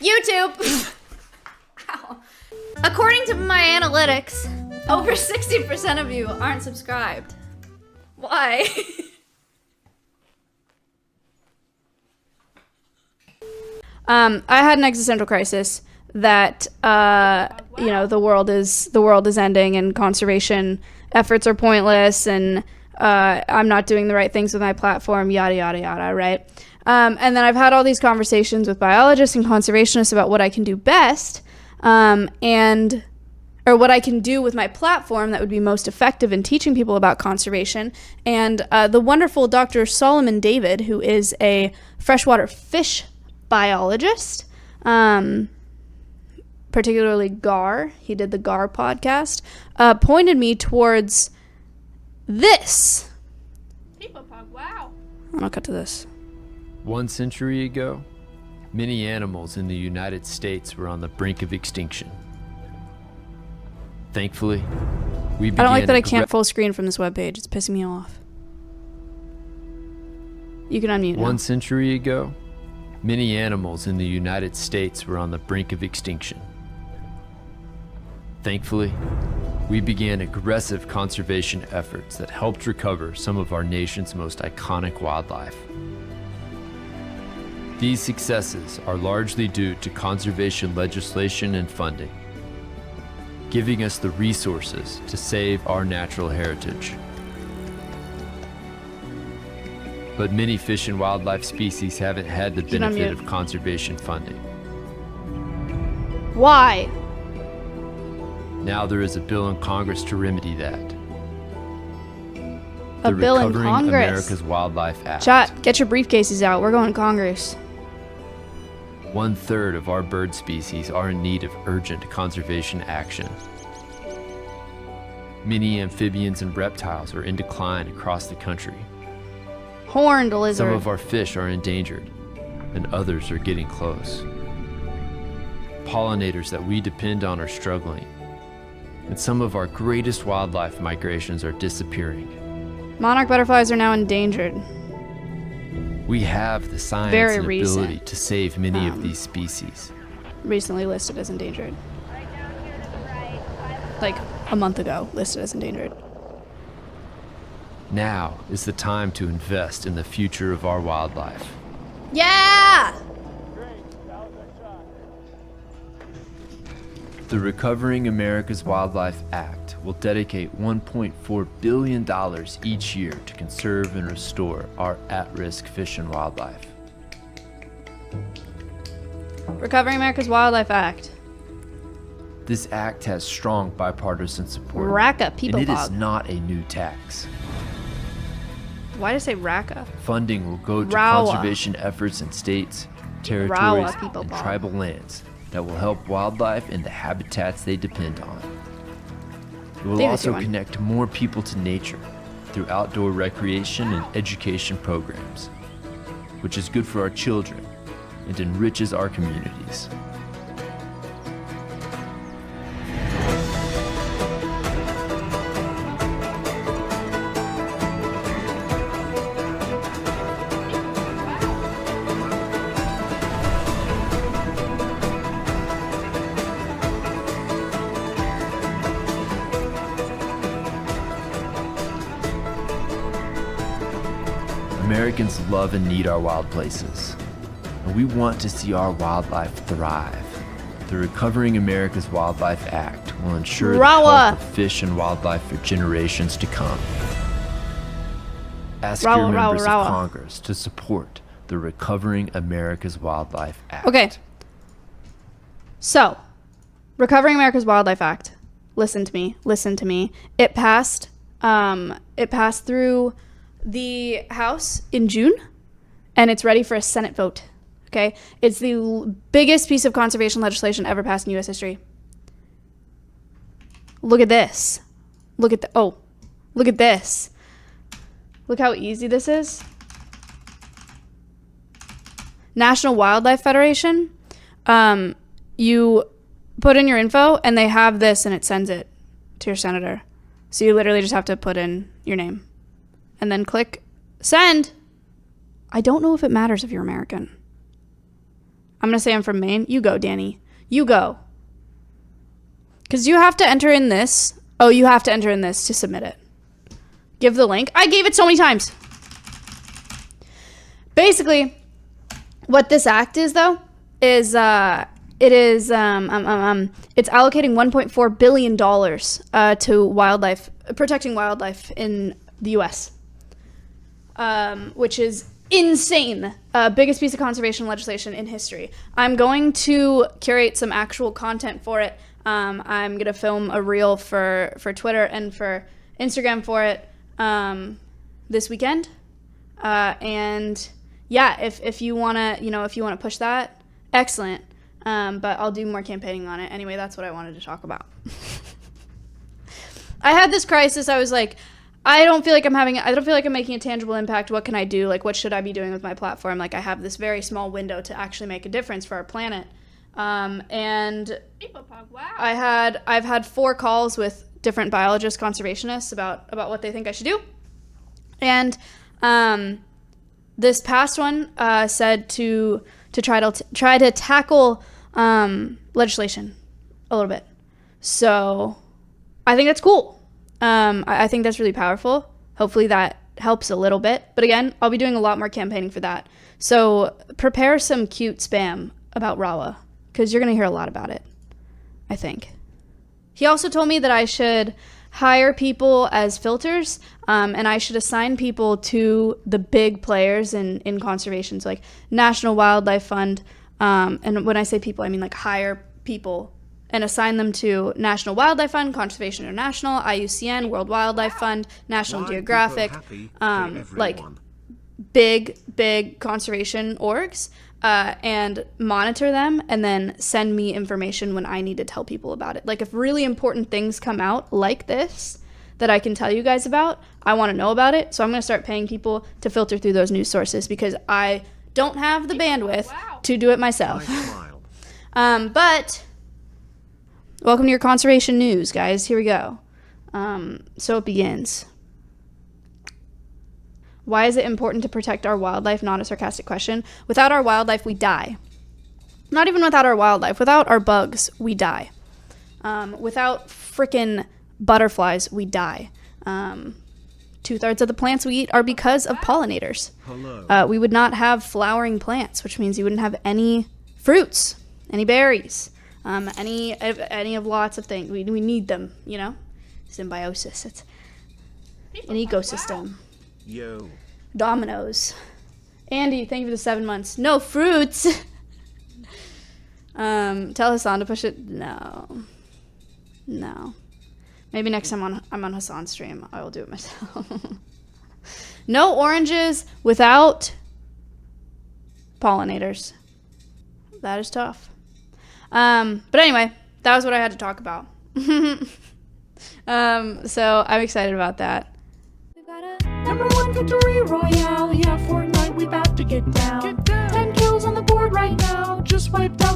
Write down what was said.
YouTube. Ow. According to my analytics, over 60% of you aren't subscribed. Why? I had an existential crisis that the world is ending and conservation efforts are pointless and I'm not doing the right things with my platform, yada yada yada, right? And then I've had all these conversations with biologists and conservationists about what I can do best, or what I can do with my platform that would be most effective in teaching people about conservation. And the wonderful Dr. Solomon David, who is a freshwater fish biologist, particularly GAR, he did the GAR podcast, pointed me towards this. Wow. I'll cut to this. 1 century ago, many animals in the United States were on the brink of extinction. Thankfully, we began I don't like that I can't full screen from this webpage. It's pissing me off. You can unmute now. 1 century ago, many animals in the United States were on the brink of extinction. Thankfully, we began aggressive conservation efforts that helped recover some of our nation's most iconic wildlife. These successes are largely due to conservation legislation and funding, giving us the resources to save our natural heritage. But many fish and wildlife species haven't had the benefit of conservation funding. Why? Now there is a bill in Congress to remedy that. A bill in Recovering Congress. America's Wildlife Act. Chat, get your briefcases out. We're going to Congress. 1/3 of our bird species are in need of urgent conservation action. Many amphibians and reptiles are in decline across the country. Horned lizard. Some of our fish are endangered, and others are getting close. Pollinators that we depend on are struggling, and some of our greatest wildlife migrations are disappearing. Monarch butterflies are now endangered. We have the science Very and recent. ability to save many of these species. Recently listed as endangered. Like a month ago, listed as endangered. Now is the time to invest in the future of our wildlife. Yeah! The Recovering America's Wildlife Act will dedicate $1.4 billion each year to conserve and restore our at-risk fish and wildlife. Recovering America's Wildlife Act. This act has strong bipartisan support, Racka, and people it is bog. not a new tax. Why did I say Racka? Funding will go to Rawa. conservation efforts in states, territories, Rawa, people and bog. tribal lands that will help wildlife and the habitats they depend on. It will David's also your one. connect more people to nature through outdoor recreation and education programs, which is good for our children and enriches our communities. Americans love and need our wild places, and we want to see our wildlife thrive. The Recovering America's Wildlife Act will ensure the Rawa. health of fish and wildlife for generations to come. Ask Rawa, your rawa, members rawa. of Congress to support the Recovering America's Wildlife Act. Okay. So, Recovering America's Wildlife Act. Listen to me. Listen to me. It passed through the House in June, and it's ready for a Senate vote. Okay? It's the biggest piece of conservation legislation ever passed in U.S. history. Look at this. Look at this. Look how easy this is. National Wildlife Federation. You put in your info, and they have this, and it sends it to your senator. So you literally just have to put in your name and then click send. I don't know if it matters if you're American. I'm going to say I'm from Maine. You go, Danny. You go. Because you have to enter in this. Oh, you have to enter in this to submit it. Give the link. I gave it so many times. Basically, what this act is, though, is it's allocating $1.4 billion to wildlife, protecting wildlife in the U.S., which is insane. Biggest piece of conservation legislation in history. I'm going to curate some actual content for it. I'm going to film a reel for Twitter and for Instagram for it this weekend. And yeah, if you want to push that, excellent. But I'll do more campaigning on it. Anyway, that's what I wanted to talk about. I had this crisis. I was like, I don't feel like I'm making a tangible impact. What can I do? Like, what should I be doing with my platform? Like, I have this very small window to actually make a difference for our planet. And I've had 4 calls with different biologists, conservationists about what they think I should do. And this past one said to try to tackle legislation a little bit. So I think that's cool. I think that's really powerful. Hopefully that helps a little bit. But again, I'll be doing a lot more campaigning for that. So prepare some cute spam about Rawa, because you're going to hear a lot about it, I think. He also told me that I should hire people as filters, and I should assign people to the big players in conservation, so like National Wildlife Fund, and when I say people, I mean like hire people and assign them to National Wildlife Fund, Conservation International, IUCN, World Wildlife Fund, National Geographic, like big conservation orgs, and monitor them, and then send me information when I need to tell people about it. Like if really important things come out like this that I can tell you guys about, I want to know about it. So I'm going to start paying people to filter through those news sources, because I don't have the bandwidth to do it myself. But welcome to your conservation news, guys. Here we go. So it begins. Why is it important to protect our wildlife? Not a sarcastic question. Without our wildlife, we die. Not even without our wildlife. Without our bugs, we die. Without frickin' butterflies, we die. 2/3 of the plants we eat are because of pollinators. We would not have flowering plants, which means you wouldn't have any fruits, any berries, any of lots of things. We need them, you know? Symbiosis. It's an ecosystem. Yo. Dominoes. Andy, thank you for the 7 months. No fruits. Tell Hassan to push it. No. Maybe next time I'm on Hassan's stream, I will do it myself. No oranges without pollinators. That is tough. But anyway, that was what I had to talk about. So I'm excited about that. #1 victory royale, yeah, Fortnite, we about to get down. 10 kills on the board right now, just wiped out